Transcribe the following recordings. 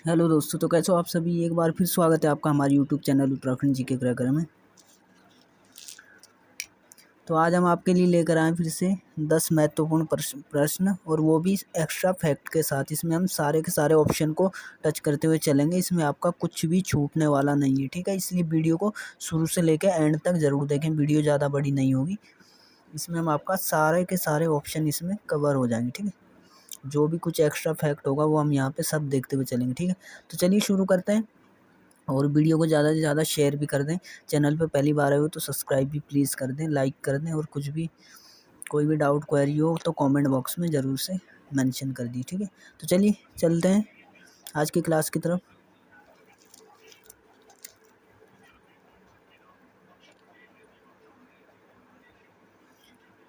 Hello दोस्तों, तो कैसे हो आप सभी। एक बार फिर स्वागत है आपका हमारे YouTube channel Uttarakhand GK cracker में। तो आज हम आपके लिए लेकर आए फिर से 10 महत्वपूर्ण प्रश्न और वो भी एक्स्ट्रा फैक्ट के साथ। इसमें हम सारे के सारे ऑप्शन को टच करते हुए चलेंगे। इसमें आपका कुछ भी छूटने वाला नहीं है, ठीक है। इसलिए वीडियो को शुरू से लेकर एंड तक ज़रूर देखें। वीडियो ज़्यादा बड़ी नहीं होगी। इसमें हम आपका सारे के सारे ऑप्शन इसमें कवर हो जाएंगे, ठीक है। जो भी कुछ एक्स्ट्रा फैक्ट होगा वो हम यहाँ पे सब देखते हुए चलेंगे, ठीक है। तो चलिए शुरू करते हैं और वीडियो को ज़्यादा से ज़्यादा शेयर भी कर दें। चैनल पे पहली बार आए हो तो सब्सक्राइब भी प्लीज़ कर दें, लाइक कर दें, और कुछ भी कोई भी डाउट क्वेरी हो तो कमेंट बॉक्स में ज़रूर से मेंशन कर दी, ठीक है। तो चलिए चलते हैं आज की क्लास की तरफ।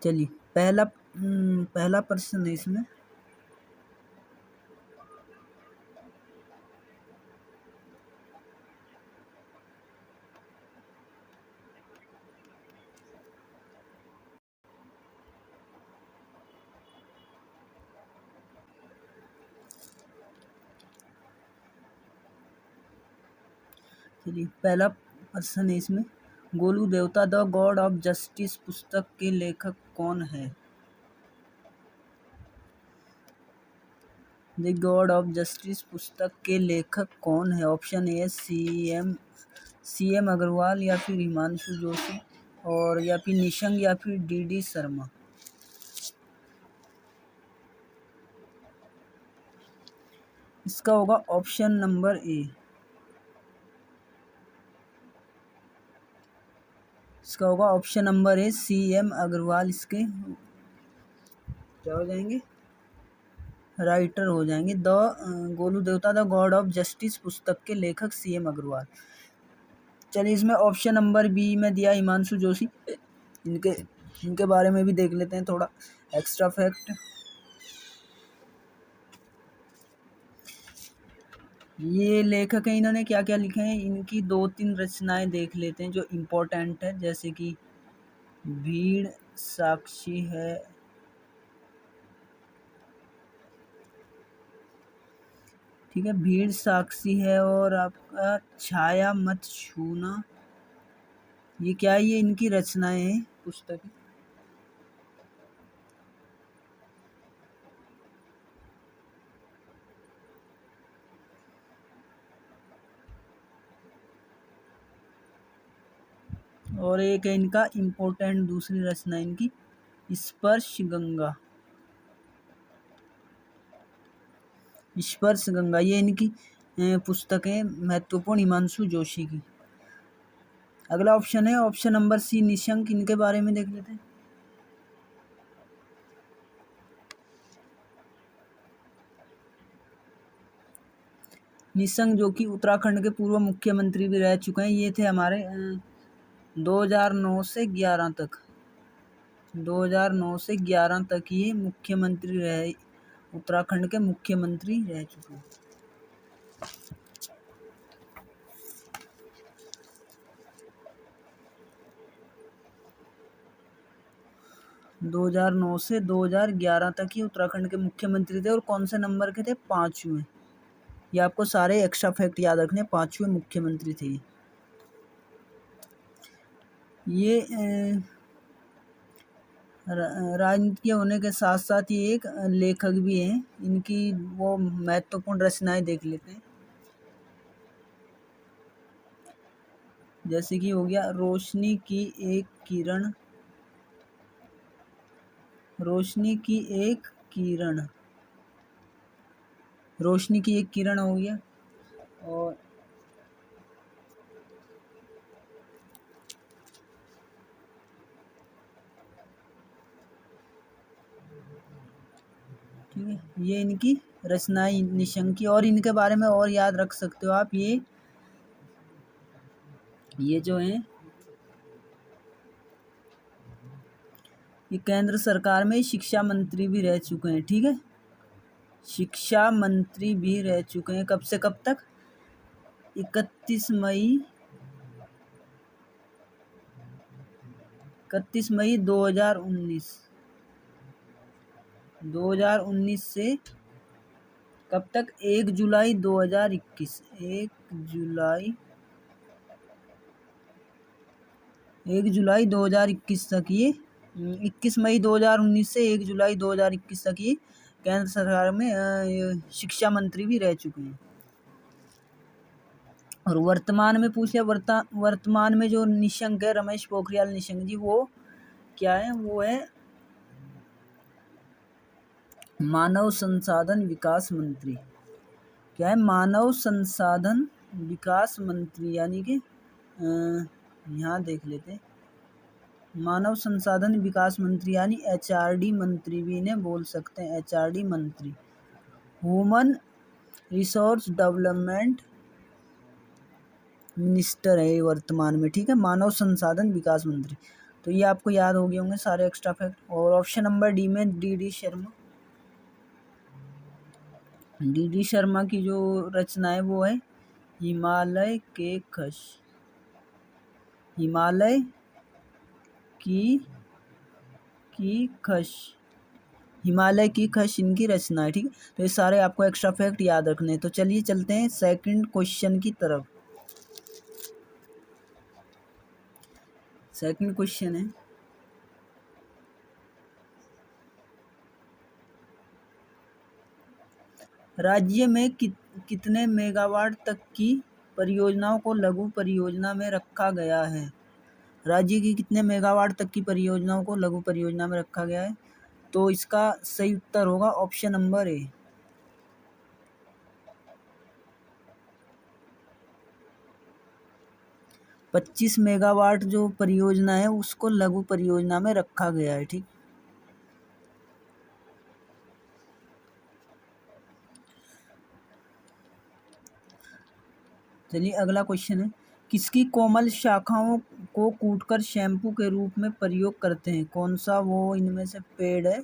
चलिए पहला प्रश्न है इसमें। चलिए पहला प्रश्न है इसमें। गोलू देवता द गॉड ऑफ जस्टिस पुस्तक के लेखक कौन है। द गॉड ऑफ जस्टिस पुस्तक के लेखक कौन है। ऑप्शन ए सीएम अग्रवाल, या फिर हिमांशु जोशी, और या फिर निशंक, या फिर डी शर्मा। इसका होगा ऑप्शन नंबर ए। इसका होगा option number A, CM Agarwal इसके क्या हो जाएंगे, राइटर हो जाएंगे। गोलू देवता द गॉड ऑफ जस्टिस पुस्तक के लेखक सीएम अग्रवाल। चलिए इसमें ऑप्शन नंबर बी में दिया हिमांशु जोशी। इनके बारे में भी देख लेते हैं थोड़ा एक्स्ट्रा फैक्ट। ये लेखक हैं, इन्होंने क्या क्या लिखे हैं, इनकी 2-3 रचनाएं देख लेते हैं जो इम्पोर्टेंट है। जैसे कि भीड़ साक्षी है, ठीक है, भीड़ साक्षी है, और आपका छाया मत छूना। ये क्या है, ये इनकी रचनाएं हैं पुस्तक। और एक है इनका इम्पोर्टेंट दूसरी रचना इनकी स्पर्श गंगा। स्पर्श गंगा ये इनकी पुस्तकें महत्वपूर्ण हिमांशु जोशी की। अगला ऑप्शन है ऑप्शन नंबर सी निशंक। इनके बारे में देख लेते हैं। निशंक जो कि उत्तराखंड के पूर्व मुख्यमंत्री भी रह चुके हैं। ये थे हमारे 2009 से 11 तक 2009 से 11 तक ये मुख्यमंत्री रहे, उत्तराखंड के मुख्यमंत्री रह चुके हैं। 2009 से 2011 तक ही उत्तराखंड के मुख्यमंत्री थे। और कौन से नंबर के थे, 5वें। ये आपको सारे एक्स्ट्रा फैक्ट याद रखने, 5वें मुख्यमंत्री थे ये। राजनीति होने के साथ साथ ये एक लेखक भी हैं। इनकी वो महत्वपूर्ण रचनाएं देख लेते हैं। जैसे कि हो गया रोशनी की एक किरण। रोशनी की एक किरण, रोशनी की एक किरण हो गया। और ठीक है, ये इनकी रचनाएं निशंक की। और इनके बारे में और याद रख सकते हो आप, ये जो है ये केंद्र सरकार में शिक्षा मंत्री भी रह चुके हैं, ठीक है। शिक्षा मंत्री भी रह चुके हैं। कब से कब तक, 31 मई 2019 से कब तक? 1 जुलाई 2021। 1 जुलाई 2021 तक ये 21 मई 2019 से 1 जुलाई 2021 तक ये केंद्र सरकार में ये शिक्षा मंत्री भी रह चुके हैं। और वर्तमान में पूछ लिया, वर्तमान में जो निशंक है, रमेश पोखरियाल निशंक जी, वो क्या है? वो है मानव संसाधन विकास मंत्री। क्या है? मानव संसाधन विकास मंत्री, यानी कि यहाँ देख लेते हैं, मानव संसाधन विकास मंत्री यानी एचआरडी मंत्री भी इन्हें बोल सकते हैं, एचआरडी मंत्री, ह्यूमन रिसोर्स डेवलपमेंट मिनिस्टर है ये वर्तमान में। ठीक है, मानव संसाधन विकास मंत्री। तो ये आपको याद हो गए होंगे सारे एक्स्ट्रा फैक्ट। और ऑप्शन नंबर डी में डी शर्मा, डी शर्मा की जो रचना है वो है हिमालय के खश, हिमालय की खश, हिमालय की खश इनकी रचना है। ठीक है, तो ये सारे आपको एक्स्ट्रा फैक्ट याद रखने हैं। तो चलिए चलते हैं सेकंड क्वेश्चन की तरफ। सेकंड क्वेश्चन है, राज्य में कितने मेगावाट तक की परियोजनाओं को लघु परियोजना में रखा गया है? राज्य की कितने मेगावाट तक की परियोजनाओं को लघु परियोजना में रखा गया है? तो इसका सही उत्तर होगा ऑप्शन नंबर ए, 25 मेगावाट जो परियोजना है उसको लघु परियोजना में रखा गया है। ठीक, चलिए अगला क्वेश्चन है, किसकी कोमल शाखाओं को कूटकर शैम्पू के रूप में प्रयोग करते हैं? कौन सा वो इनमें से पेड़ है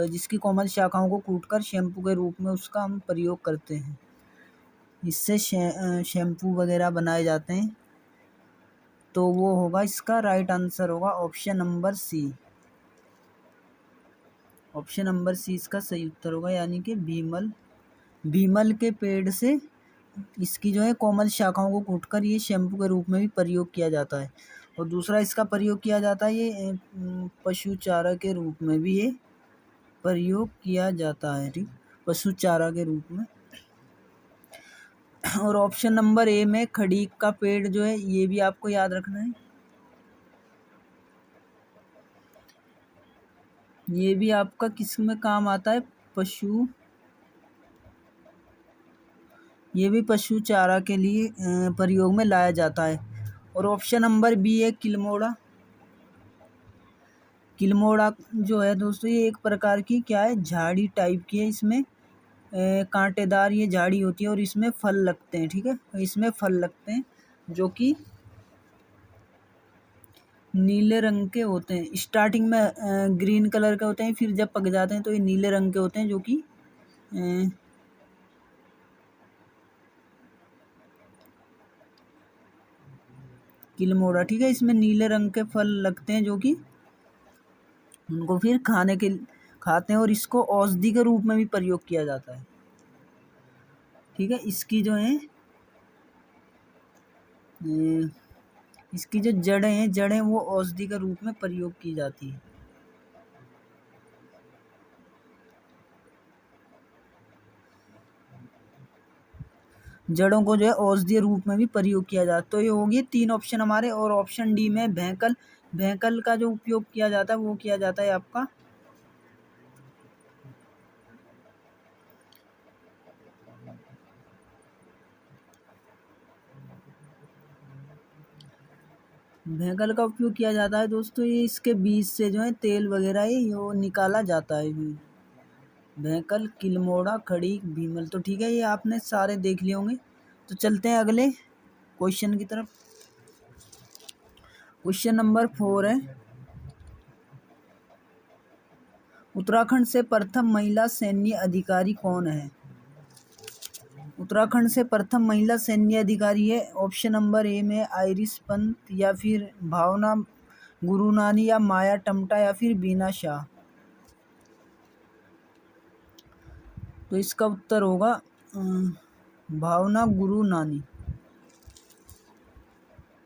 जिसकी कोमल शाखाओं को कूटकर शैम्पू के रूप में उसका हम प्रयोग करते हैं, इससे शैम्पू वगैरह बनाए जाते हैं? तो वो होगा, इसका राइट आंसर होगा option number C, option number C इसका सही उत्तर होगा, यानी कि भीमल के पेड़ से इसकी जो है कोमल शाखाओं को कूटकर ये शैम्पू के रूप में भी प्रयोग किया जाता है। और दूसरा इसका प्रयोग किया जाता है ये पशु चारा के रूप में भी ये प्रयोग किया जाता है। ठीक, पशु चारा के रूप में। और ऑप्शन नंबर ए में खड़ीक का पेड़ जो है ये भी आपको याद रखना है, ये भी आपका किस में काम आता है? ये भी पशु चारा के लिए प्रयोग में लाया जाता है। और ऑप्शन नंबर बी है किलमोड़ा, किलमोड़ा जो है दोस्तों ये एक प्रकार की क्या है, झाड़ी टाइप की है, इसमें कांटेदार ये झाड़ी होती है और इसमें फल लगते हैं। ठीक है, इसमें फल लगते हैं जो कि नीले रंग के होते हैं। स्टार्टिंग में ग्रीन कलर के होते हैं, फिर जब पक जाते हैं तो ये नीले रंग के होते हैं, जो कि किलमोड़ा। ठीक है, इसमें नीले रंग के फल लगते हैं जो कि उनको फिर खाते हैं और इसको औषधि के रूप में भी प्रयोग किया जाता है। ठीक है, इसकी जो है इसकी जो जड़ें वो औषधि के रूप में प्रयोग की जाती है। जड़ों को जो है औषधीय रूप में भी प्रयोग किया जाता है। तो ये होगी 3 ऑप्शन हमारे। और ऑप्शन डी में भैंकल का जो उपयोग किया जाता है वो किया जाता है आपका भैंकल का उपयोग किया जाता है दोस्तों, ये इसके बीज से जो है तेल वगैरह ये निकाला जाता है। भैंकल, किलमोड़ा, खड़ीक, भीमल। तो ठीक है, ये आपने सारे देख लिए होंगे। तो चलते हैं अगले क्वेश्चन की तरफ। क्वेश्चन नंबर 4 है, उत्तराखंड से प्रथम महिला सैन्य अधिकारी कौन है? उत्तराखंड से प्रथम महिला सैन्य अधिकारी है ऑप्शन नंबर ए में आइरिस पंत, या फिर भावना गुरुनानी, या माया टमटा, या फिर बीना शाह। तो इसका उत्तर होगा भावना गुरु नानी।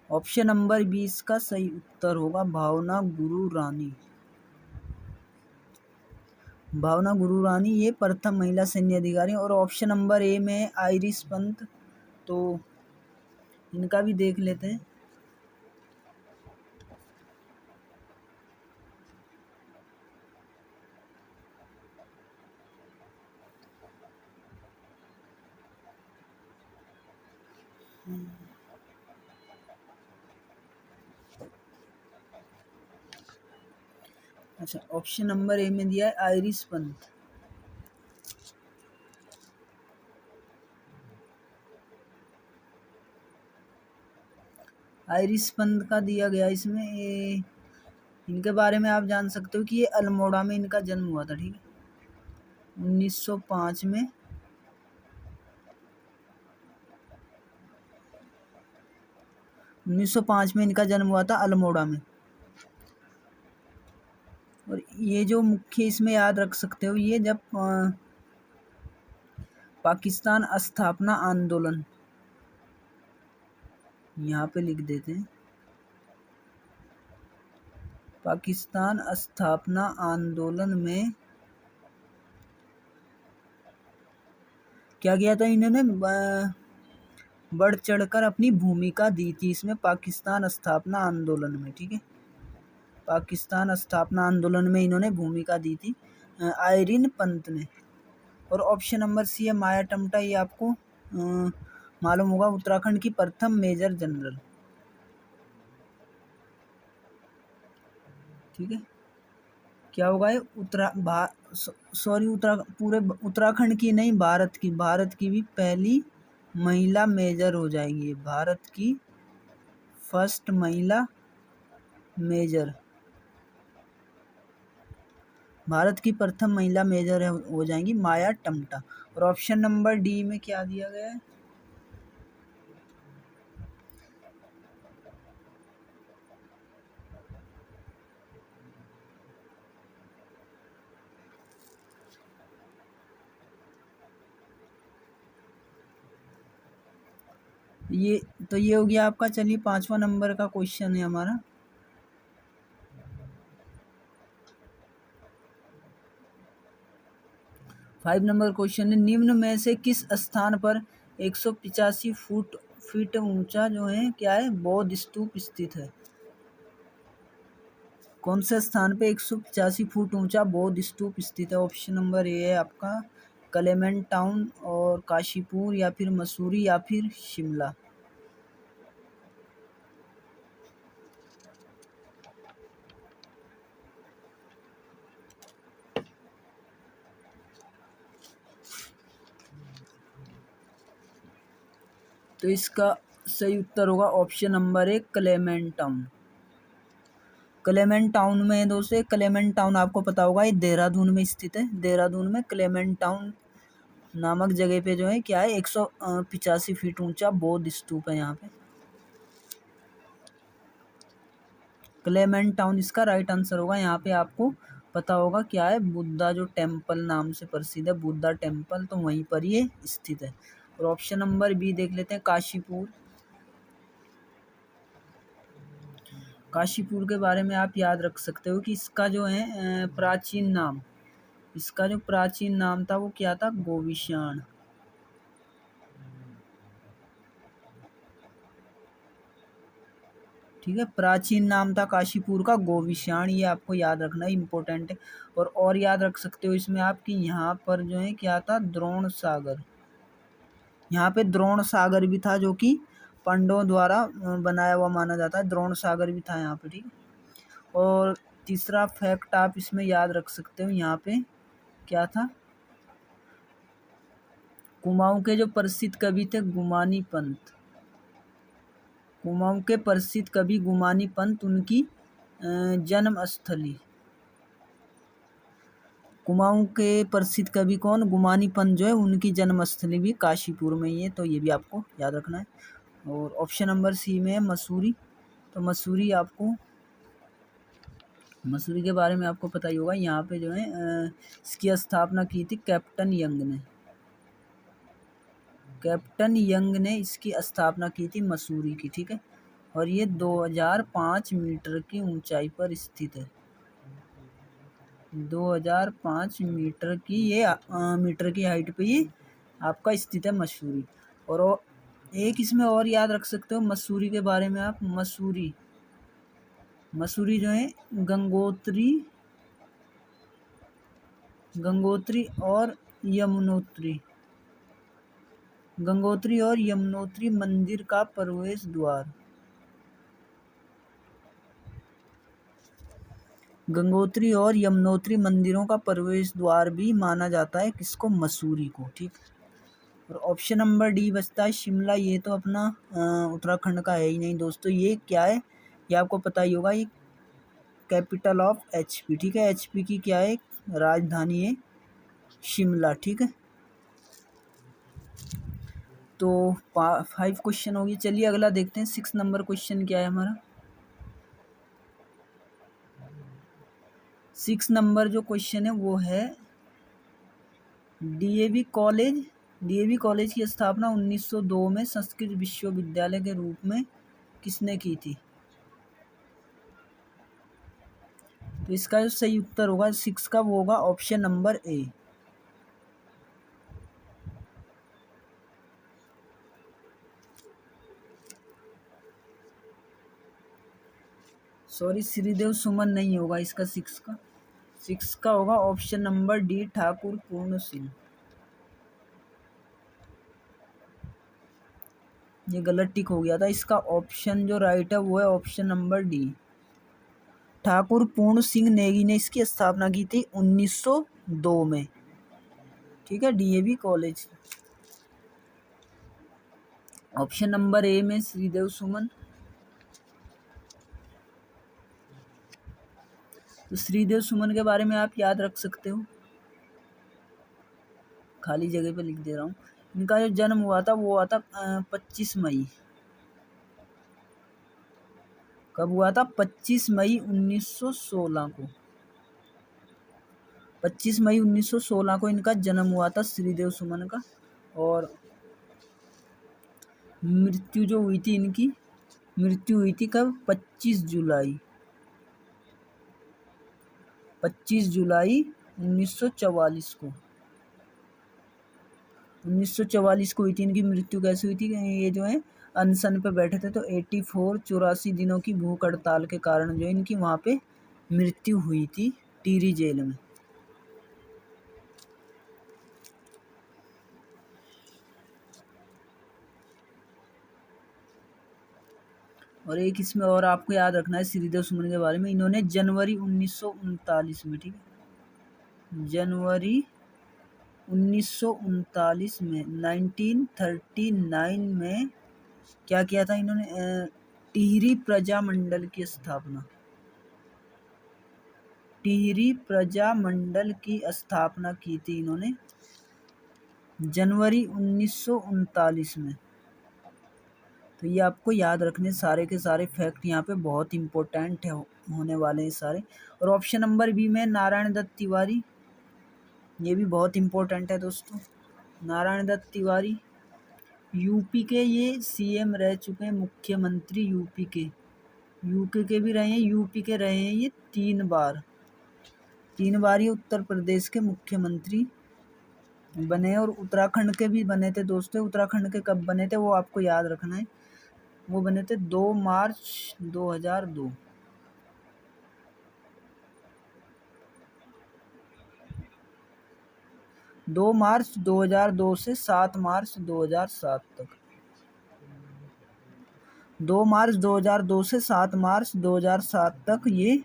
ऑप्शन नंबर 20 का सही उत्तर होगा भावना गुरु रानी। भावना गुरु रानी ये प्रथम महिला सैन्य अधिकारी। और ऑप्शन नंबर ए में आइरिस पंत, तो इनका भी देख लेते हैं। अच्छा, ऑप्शन नंबर ए में दिया है आइरिस पंत। आइरिस पंत का दिया गया इसमें इनके बारे में आप जान सकते हो कि ये अल्मोड़ा में इनका जन्म हुआ था। ठीक है, 1905 में। 1905 में इनका जन्म हुआ था अल्मोड़ा में। और ये जो मुख्य इसमें याद रख सकते हो, ये जब पाकिस्तान स्थापना आंदोलन, यहाँ पे लिख देते हैं, पाकिस्तान स्थापना आंदोलन में क्या किया था इन्होंने, बढ़ चढ़कर अपनी भूमिका दी थी इसमें पाकिस्तान स्थापना आंदोलन में। ठीक है, पाकिस्तान स्थापना आंदोलन में इन्होंने भूमिका दी थी आइरिन पंत ने। और ऑप्शन नंबर सी है माया टमटा, ये आपको मालूम होगा, उत्तराखंड की प्रथम मेजर जनरल। ठीक है, क्या होगा ये पूरे उत्तराखंड की नहीं, भारत की भी पहली महिला मेजर हो जाएगी। भारत की फर्स्ट महिला मेजर, भारत की प्रथम महिला मेजर हो जाएंगी माया टमटा। और ऑप्शन नंबर डी में क्या दिया गया है, ये तो ये हो गया आपका। चलिए 5वां नंबर का क्वेश्चन है हमारा। फाइव नंबर क्वेश्चन है, निम्न में से किस स्थान पर 185 फीट ऊंचा जो है क्या है बौद्ध स्तूप स्थित है। कौन से स्थान पे 185 फुट ऊंचा बौद्ध स्तूप स्थित है। ऑप्शन नंबर ए है आपका क्लेमेंट टाउन और काशीपुर, या फिर मसूरी, या फिर शिमला। तो इसका सही उत्तर होगा ऑप्शन नंबर ए क्लेमेंट टाउन। क्लेमेंट टाउन में दोस्तों, क्लेमेंट टाउन आपको पता होगा ये देहरादून में स्थित है। देहरादून में क्लेमेंट टाउन नामक जगह पे जो है क्या है 185 फीट ऊंचा बौद्ध स्तूप है यहाँ पे। क्लेमेंट टाउन इसका राइट आंसर होगा। यहाँ पे आपको पता होगा क्या है, बुद्धा जो टेम्पल नाम से प्रसिद्ध है, बुद्धा टेम्पल, तो वहीं पर ये स्थित है। और ऑप्शन नंबर बी देख लेते हैं काशीपुर। काशीपुर के बारे में आप याद रख सकते हो कि इसका जो है प्राचीन नाम, इसका जो प्राचीन नाम था वो क्या था, गोविशाण। ठीक है, प्राचीन नाम था काशीपुर का गोविशाण, ये आपको याद रखना इम्पोर्टेंट है। और याद रख सकते हो इसमें आप कि यहाँ पर जो है क्या था, द्रोण सागर। यहाँ पे द्रोण सागर भी था जो कि पांडवों द्वारा बनाया हुआ माना जाता है। द्रोण सागर भी था यहाँ पे। ठीक है, और तीसरा फैक्ट आप इसमें याद रख सकते हो, यहाँ पे क्या था, कुमाऊं के जो प्रसिद्ध कवि थे गुमानी पंत, कुमाऊं के प्रसिद्ध कवि गुमानी पंत, उनकी जन्म स्थली, कुमाऊं के प्रसिद्ध कवि कौन, गुमानी पंत जो है उनकी जन्म स्थली भी काशीपुर में ही है। तो ये भी आपको याद रखना है। और ऑप्शन नंबर सी में है मसूरी। तो मसूरी आपको, मसूरी के बारे में आपको पता ही होगा। यहाँ पे जो है इसकी स्थापना की थी कैप्टन यंग ने। कैप्टन यंग ने इसकी स्थापना की थी मसूरी की, ठीक है। और ये 2005 मीटर की ऊंचाई पर स्थित है। 2005 मीटर की ये मीटर की हाइट पे ये आपका स्थित है मसूरी। और एक इसमें और याद रख सकते हो मसूरी के बारे में आप, मसूरी जो है गंगोत्री और यमुनोत्री, गंगोत्री और यमुनोत्री मंदिर का प्रवेश द्वार। गंगोत्री और यमुनोत्री मंदिरों का प्रवेश द्वार भी माना जाता है किसको, मसूरी को, ठीक। और ऑप्शन नंबर डी बचता है शिमला। ये तो अपना उत्तराखंड का है ही नहीं दोस्तों। ये क्या है, ये आपको पता ही होगा, ये कैपिटल ऑफ एचपी, ठीक है। एचपी की क्या है, राजधानी है शिमला, ठीक है। तो 5 क्वेश्चन हो गए। चलिए अगला देखते हैं 6 नंबर क्वेश्चन क्या है हमारा। 6 नंबर जो क्वेश्चन है वो है डीएवी कॉलेज की स्थापना 1902 में संस्कृत विश्वविद्यालय के रूप में किसने की थी। तो इसका जो सही उत्तर होगा 6 का वो होगा option number A. Sorry, Shridev Suman नहीं होगा इसका 6 का होगा ऑप्शन नंबर डी, ठाकुर पूर्ण सिंह। ये गलत टिक हो गया था। इसका ऑप्शन जो राइट है वो है ऑप्शन नंबर डी, ठाकुर पूर्ण सिंह नेगी ने इसकी स्थापना की थी 1902 में, ठीक है, डीएवी कॉलेज। ऑप्शन नंबर ए में श्रीदेव सुमन। तो श्रीदेव सुमन के बारे में आप याद रख सकते हो, खाली जगह पे लिख दे रहा हूँ। इनका जो जन्म हुआ था वो हुआ था 25 मई। कब हुआ था, 25 मई 1916 को। 25 मई 1916 को इनका जन्म हुआ था श्रीदेव सुमन का। और मृत्यु जो हुई थी इनकी, मृत्यु हुई थी कब, 25 जुलाई 1944 को। 1944 को हुई थी इनकी मृत्यु। कैसे हुई थी, ये जो है अनशन पे बैठे थे तो 84 दिनों की भूख हड़ताल के कारण जो है इनकी वहाँ पे मृत्यु हुई थी टिहरी जेल में। और एक इसमें और आपको याद रखना है श्रीदेव सुमन के बारे में, इन्होंने जनवरी 1939 में, ठीक है, जनवरी 1939 में 1939 में क्या किया था इन्होंने, टिहरी प्रजामंडल की स्थापना, टिहरी प्रजामंडल की स्थापना की थी इन्होंने जनवरी 1939 में। तो ये आपको याद रखने सारे के सारे फैक्ट यहाँ पे बहुत इम्पोर्टेंट है, होने वाले हैं सारे। और ऑप्शन नंबर बी में नारायण दत्त तिवारी, ये भी बहुत इम्पोर्टेंट है दोस्तों। नारायण दत्त तिवारी यूपी के ये सीएम रह चुके हैं, मुख्यमंत्री यूपी के भी रहे हैं, यूपी के रहे हैं ये 3 बार ये उत्तर प्रदेश के मुख्यमंत्री बने। और उत्तराखंड के भी बने थे दोस्तों। उत्तराखंड के कब बने थे वो आपको याद रखना है, वो बने थे 2 मार्च 2002। 2 मार्च 2002 से 7 मार्च 2007 तक। 2 मार्च 2002 से 7 मार्च 2007 तक ये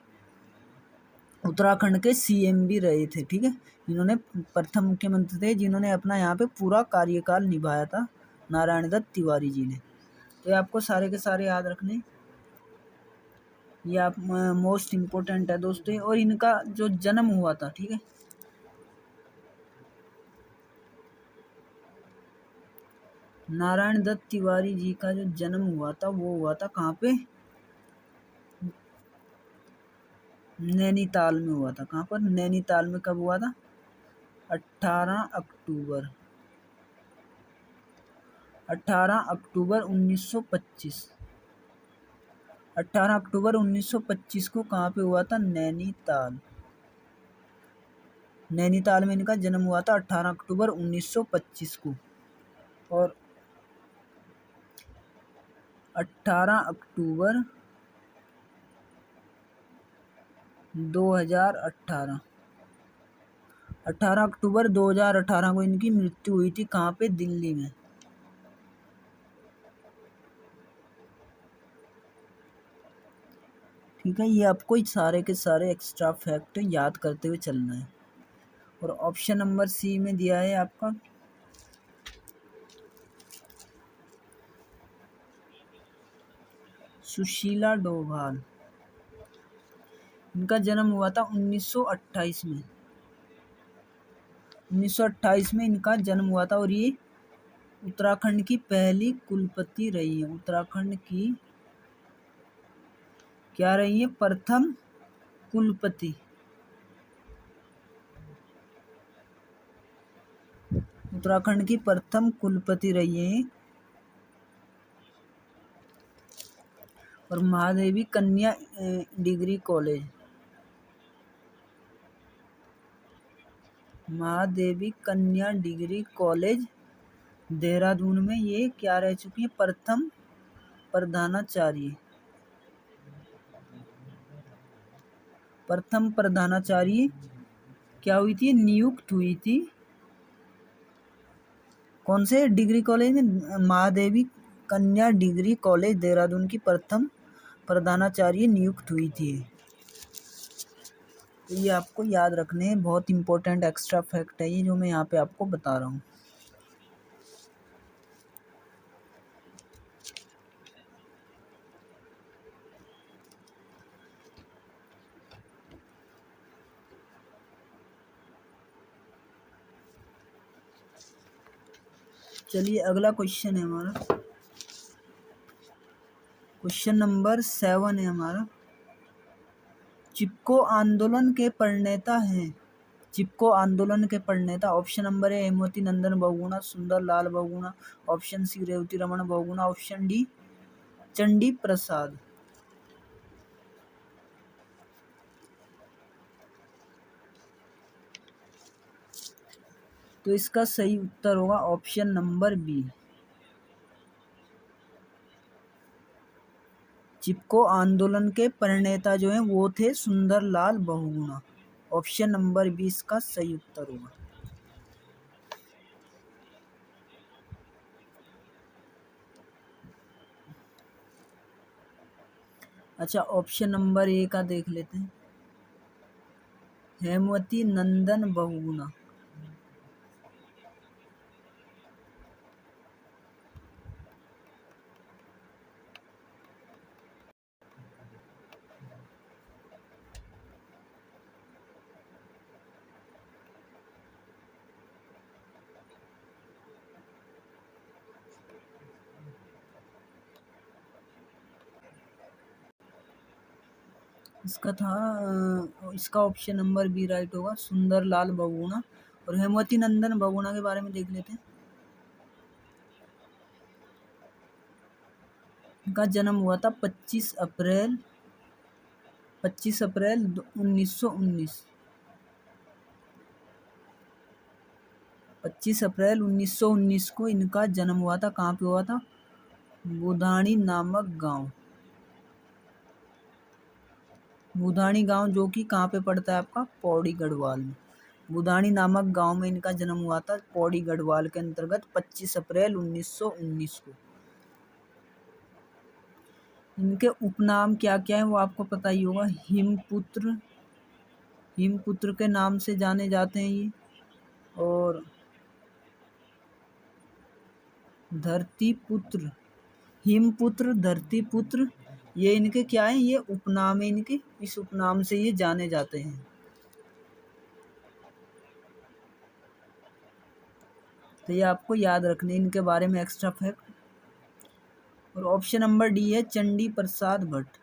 उत्तराखंड के सीएम भी रहे थे, ठीक है। इन्होंने प्रथम मुख्यमंत्री थे जिन्होंने अपना यहाँ पे पूरा कार्यकाल निभाया था, नारायण दत्त तिवारी जी ने। तो ये आपको सारे के सारे याद रखने, ये आप मोस्ट इम्पोर्टेंट है दोस्तों। और इनका जो जन्म हुआ था, ठीक है, नारायण दत्त तिवारी जी का जो जन्म हुआ था वो हुआ था कहाँ पे, नैनीताल में हुआ था। कहाँ पर, नैनीताल में। कब हुआ था, 18 अक्टूबर 18 अक्टूबर 1925। 18 अक्टूबर 1925 को कहाँ पे हुआ था? नैनीताल। नैनीताल में इनका जन्म हुआ था 18 अक्टूबर 1925 को। और 18 अक्टूबर 2018, 18 अक्टूबर 2018 को इनकी मृत्यु हुई थी। कहाँ पे? दिल्ली में। ठीक है, ये आपको सारे के सारे एक्स्ट्रा फैक्ट याद करते हुए चलना है। और ऑप्शन नंबर सी में दिया है आपका सुशीला डोभाल। इनका जन्म हुआ था 1928 में। 1928 में इनका जन्म हुआ था। और ये उत्तराखंड की पहली कुलपति रही है। उत्तराखंड की क्या रही है? प्रथम कुलपति। उत्तराखंड की प्रथम कुलपति रही है। और महादेवी कन्या डिग्री कॉलेज, महादेवी कन्या डिग्री कॉलेज देहरादून में ये क्या रह चुकी है? प्रथम प्रधानाचार्य। प्रथम प्रधानाचार्य क्या हुई थी? नियुक्त हुई थी। कौन से डिग्री कॉलेज में? महादेवी कन्या डिग्री कॉलेज देहरादून की प्रथम प्रधानाचार्य नियुक्त हुई थी। तो ये आपको याद रखने हैं, बहुत इंपॉर्टेंट एक्स्ट्रा फैक्ट है ये जो मैं यहाँ पे आपको बता रहा हूँ। चलिए अगला क्वेश्चन है हमारा, क्वेश्चन नंबर 7 है हमारा। चिपको आंदोलन के प्रणेता हैं। चिपको आंदोलन के प्रणेता। Option number A Hemvati Nandan Bahuguna, Sunderlal Bahuguna. Option C Revati Raman Bahuguna. Option D Chandi Prasad. तो इसका सही उत्तर होगा ऑप्शन नंबर बी। चिपको आंदोलन के प्रणेता जो हैं वो थे Sunderlal Bahuguna. Option number B इसका सही उत्तर होगा। अच्छा, ऑप्शन नंबर ए का देख लेते हैं। हेमवती नंदन बहुगुणा। इसका ऑप्शन नंबर बी राइट होगा, सुंदरलाल बहुगुणा। और हेमवती नंदन बहुगुणा के बारे में देख लेते हैं। इनका जन्म हुआ था 25 अप्रैल 1919। 25 अप्रैल 1919 को इनका जन्म हुआ था। कहाँ पे हुआ था? बुधानी नामक गांव। बुधानी गांव जो कि कहाँ पे पड़ता है आपका? पौड़ी गढ़वाल में। बुधानी नामक गांव में इनका जन्म हुआ था, पौड़ी गढ़वाल के अंतर्गत 25 अप्रैल 1919 को। इनके उपनाम क्या क्या है वो आपको पता ही होगा। हिमपुत्र, हिमपुत्र के नाम से जाने जाते हैं ये। और धरतीपुत्र, हिमपुत्र, धरतीपुत्र, ये इनके क्या है? ये उपनाम है इनके। इस उपनाम से ये जाने जाते हैं। तो ये आपको याद रखने इनके बारे में एक्स्ट्रा फैक्ट। और ऑप्शन नंबर डी है Chandi Prasad Bhatt.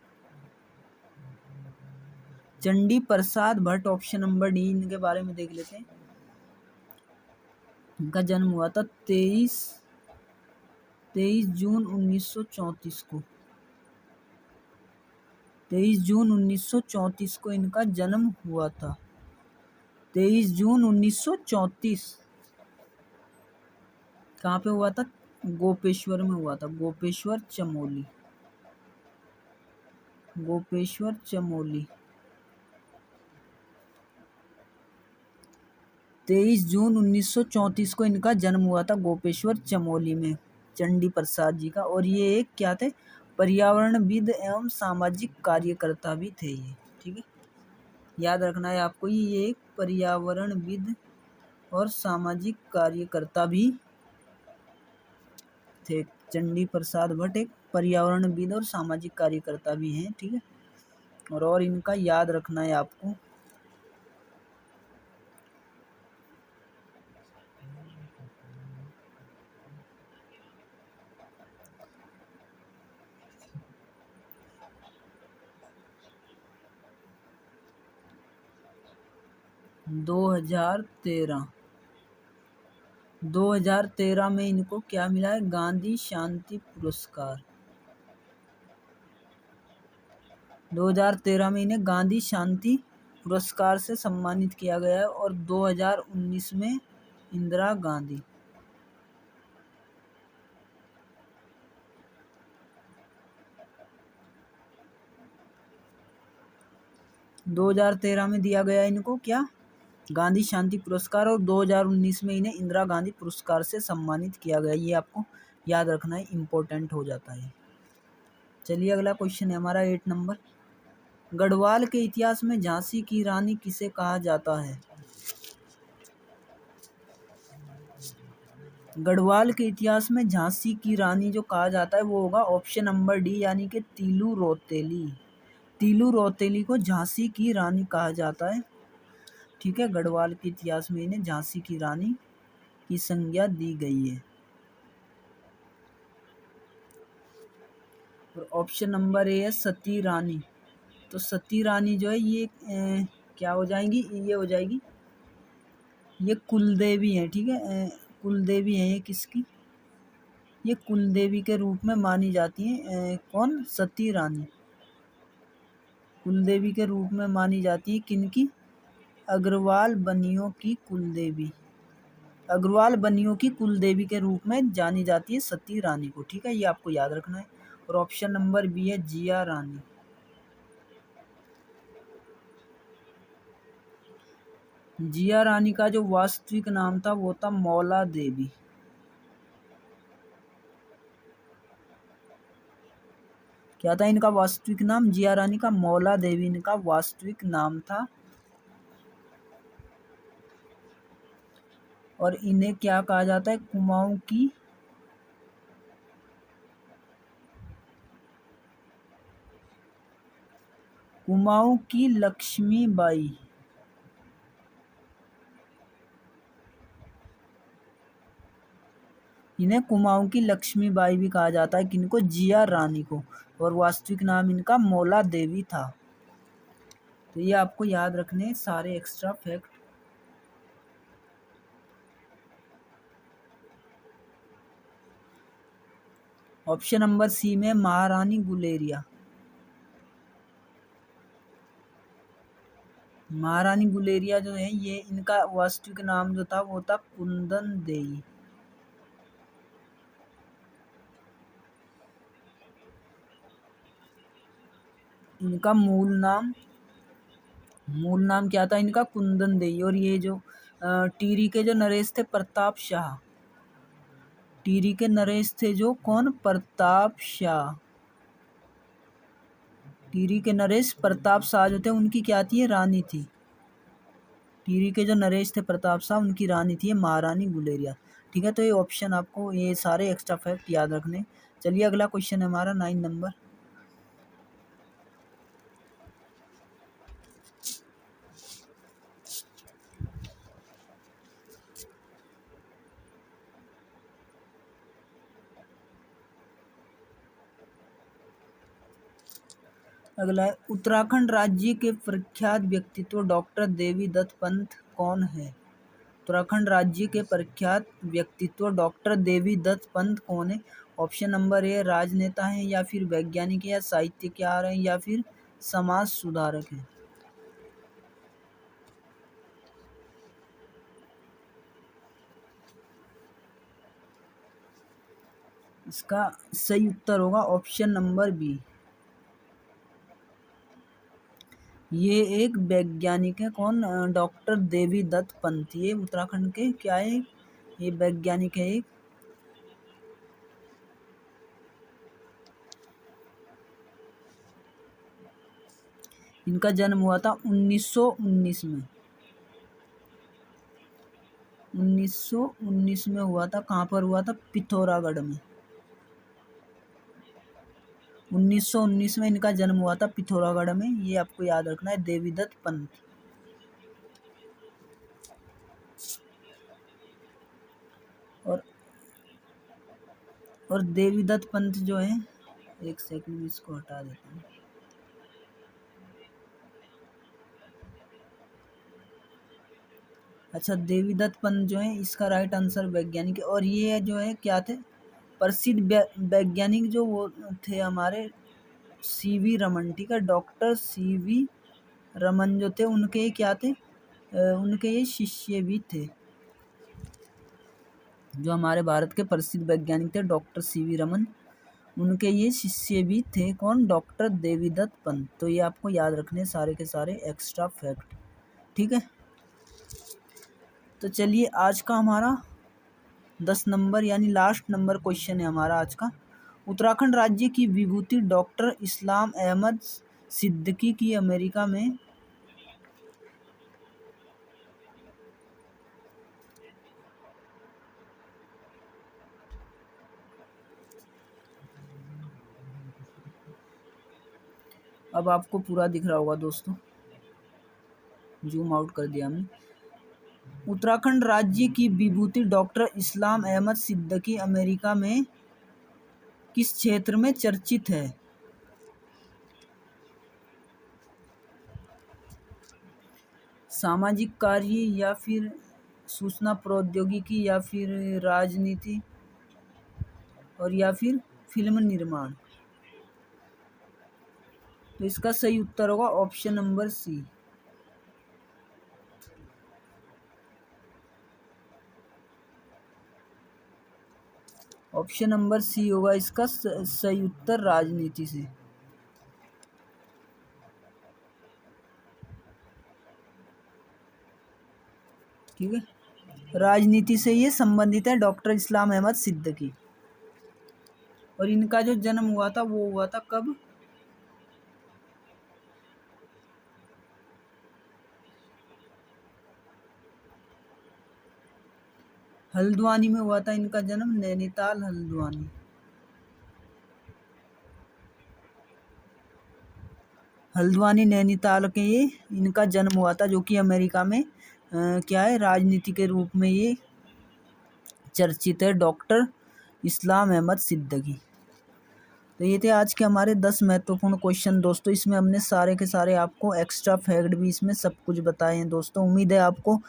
Chandi Prasad Bhatt, option number D. इनके बारे में देख लेते हैं। इनका जन्म हुआ था 23 23 जून 1934 को 23 जून 1934 को इनका जन्म हुआ था। 23 जून 1934 कहाँ पे हुआ था? गोपेश्वर में हुआ था। गोपेश्वर चमोली। 23 जून 1934 को इनका जन्म हुआ था गोपेश्वर चमोली में, चंडी प्रसाद जी का। और ये एक क्या थे? पर्यावरणविद एवं सामाजिक कार्यकर्ता भी थे ये। ठीक है, याद रखना है आपको, ये एक पर्यावरणविद और सामाजिक कार्यकर्ता भी थे। चंडी प्रसाद भट्ट एक पर्यावरणविद और सामाजिक कार्यकर्ता भी हैं। ठीक है, और इनका याद रखना है आपको। दो हजार तेरह में इनको क्या मिला है? गांधी शांति पुरस्कार। 2013 में इन्हें गांधी शांति पुरस्कार से सम्मानित किया गया है। और 2019 में इंदिरा गांधी। 2013 में दिया गया इनको क्या? गांधी शांति पुरस्कार। और 2019 में इन्हें इंदिरा गांधी पुरस्कार से सम्मानित किया गया। ये आपको याद रखना है, इम्पोर्टेंट हो जाता है। चलिए अगला क्वेश्चन है हमारा 8 नंबर। गढ़वाल के इतिहास में झांसी की रानी किसे कहा जाता है? गढ़वाल के इतिहास में झांसी की रानी जो कहा जाता है वो होगा ऑप्शन नंबर डी, यानी कि तीलू रौतेली। तीलू रौतेली को झांसी की रानी कहा जाता है। ठीक है, गढ़वाल के इतिहास में इन्हें झांसी की रानी की संज्ञा दी गई है। और ऑप्शन नंबर ए है सती रानी। तो सती रानी जो है ये क्या हो जाएंगी? ये हो जाएगी, ये कुलदेवी है। ठीक है, कुलदेवी है ये किसकी? ये कुलदेवी के रूप में मानी जाती है। कौन? सती रानी कुलदेवी के रूप में मानी जाती है। किनकी? अग्रवाल बनियों की कुलदेवी। अग्रवाल बनियों की कुलदेवी के रूप में जानी जाती है सती रानी को। ठीक है, ये आपको याद रखना है। और ऑप्शन नंबर बी है जिया रानी। जिया रानी का जो वास्तविक नाम था वो था मौला देवी। क्या था इनका वास्तविक नाम? जिया रानी का मौला देवी इनका वास्तविक नाम था। और इन्हें क्या कहा जाता है? कुमाऊं की लक्ष्मीबाई। इन्हें कुमाऊं की लक्ष्मीबाई भी कहा जाता है। किनको? जिया रानी को। और वास्तविक नाम इनका मौला देवी था। तो ये आपको याद रखने सारे extra fact. Option number C में महारानी गुलेरिया। महारानी गुलेरिया जो है ये इनका वास्तविक नाम जो था वो था कुंदन देई। इनका मूल नाम क्या था? इनका कुंदन देई। और ये जो टिहरी के जो नरेश थे प्रताप शाह। टिहरी के नरेश थे जो कौन? प्रताप शाह। टिहरी के नरेश प्रताप शाह जो थे उनकी क्या थी? रानी थी। टिहरी के जो नरेश थे प्रताप शाह उनकी रानी थी महारानी गुलेरिया। ठीक है, तो ये ऑप्शन आपको ये सारे एक्स्ट्रा फैक्ट याद रखने। चलिए अगला क्वेश्चन है हमारा 9 नंबर। अगला है, उत्तराखंड राज्य के प्रख्यात व्यक्तित्व डॉक्टर देवी दत्त पंत कौन है? उत्तराखंड राज्य के प्रख्यात व्यक्तित्व डॉक्टर देवी दत्त पंत कौन है? ऑप्शन नंबर ए राजनेता हैं, या फिर वैज्ञानिक है, या साहित्यकार हैं, या फिर समाज सुधारक हैं। इसका सही उत्तर होगा ऑप्शन नंबर बी। ये एक वैज्ञानिक है, कौन? डॉक्टर देवी दत्त पंत। ये उत्तराखंड के क्या है? ये वैज्ञानिक है एक। इनका जन्म हुआ था 1919 में। 1919 में हुआ था। कहाँ पर हुआ था? पिथौरागढ़ में। 1919 में इनका जन्म हुआ था पिथौरागढ़ में। ये आपको याद रखना है, देवीदत्त पंत। और देवीदत्त पंत जो है, एक सेकंड में इसको हटा देता हूँ। अच्छा, देवीदत्त पंत जो है इसका राइट आंसर वैज्ञानिक है। और ये जो है क्या थे? प्रसिद्ध वैज्ञानिक जो वो थे हमारे सीवी रमन। ठीक है, डॉक्टर सीवी रमन जो थे, उनके क्या थे? उनके ये शिष्य भी थे। जो हमारे भारत के प्रसिद्ध वैज्ञानिक थे डॉक्टर सीवी रमन, उनके ये शिष्य भी थे। कौन? डॉक्टर देवीदत्त पंत। तो ये आपको याद रखने सारे के सारे एक्स्ट्रा फैक्ट। ठीक है, तो चलिए आज का हमारा 10 नंबर यानी लास्ट नंबर क्वेश्चन है हमारा आज का। उत्तराखंड राज्य की विभूति डॉक्टर इस्लाम अहमद सिद्दीकी की अमेरिका में अब आपको पूरा दिख रहा होगा दोस्तों, जूम आउट कर दिया हमने। उत्तराखंड राज्य की विभूति डॉक्टर इस्लाम अहमद सिद्दीकी अमेरिका में किस क्षेत्र में चर्चित है? सामाजिक कार्य, या फिर सूचना प्रौद्योगिकी, या फिर राजनीति, और या फिर फिल्म निर्माण। तो इसका सही उत्तर होगा option number C. Option number C होगा इसका सही उत्तर, राजनीति से। ठीक है, राजनीति से ये संबंधित है डॉक्टर इस्लाम अहमद सिद्दीकी। और इनका जो जन्म हुआ था वो हुआ था कब? हल्द्वानी में हुआ था इनका जन्म, नैनीताल हल्द्वानी। हल्द्वानी नैनीताल के ये इनका जन्म हुआ था, जो कि अमेरिका में क्या है, राजनीति के रूप में ये चर्चित है, डॉक्टर इस्लाम अहमद सिद्दीकी। तो ये थे आज के हमारे 10 महत्वपूर्ण क्वेश्चन दोस्तों। इसमें हमने सारे के सारे आपको एक्स्ट्रा फैक्ट भी इसमें सब कुछ बताए हैं दोस्तों। उम्मीद है आपको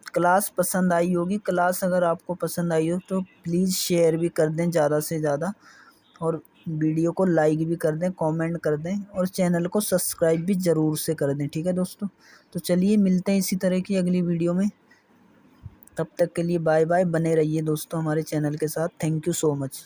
क्लास पसंद आई होगी। क्लास अगर आपको पसंद आई हो तो प्लीज़ शेयर भी कर दें ज़्यादा से ज़्यादा, और वीडियो को लाइक भी कर दें, कमेंट कर दें, और चैनल को सब्सक्राइब भी ज़रूर से कर दें। ठीक है दोस्तों, तो चलिए मिलते हैं इसी तरह की अगली वीडियो में। तब तक के लिए बाय बाय। बने रहिए दोस्तों हमारे चैनल के साथ। Thank you so much.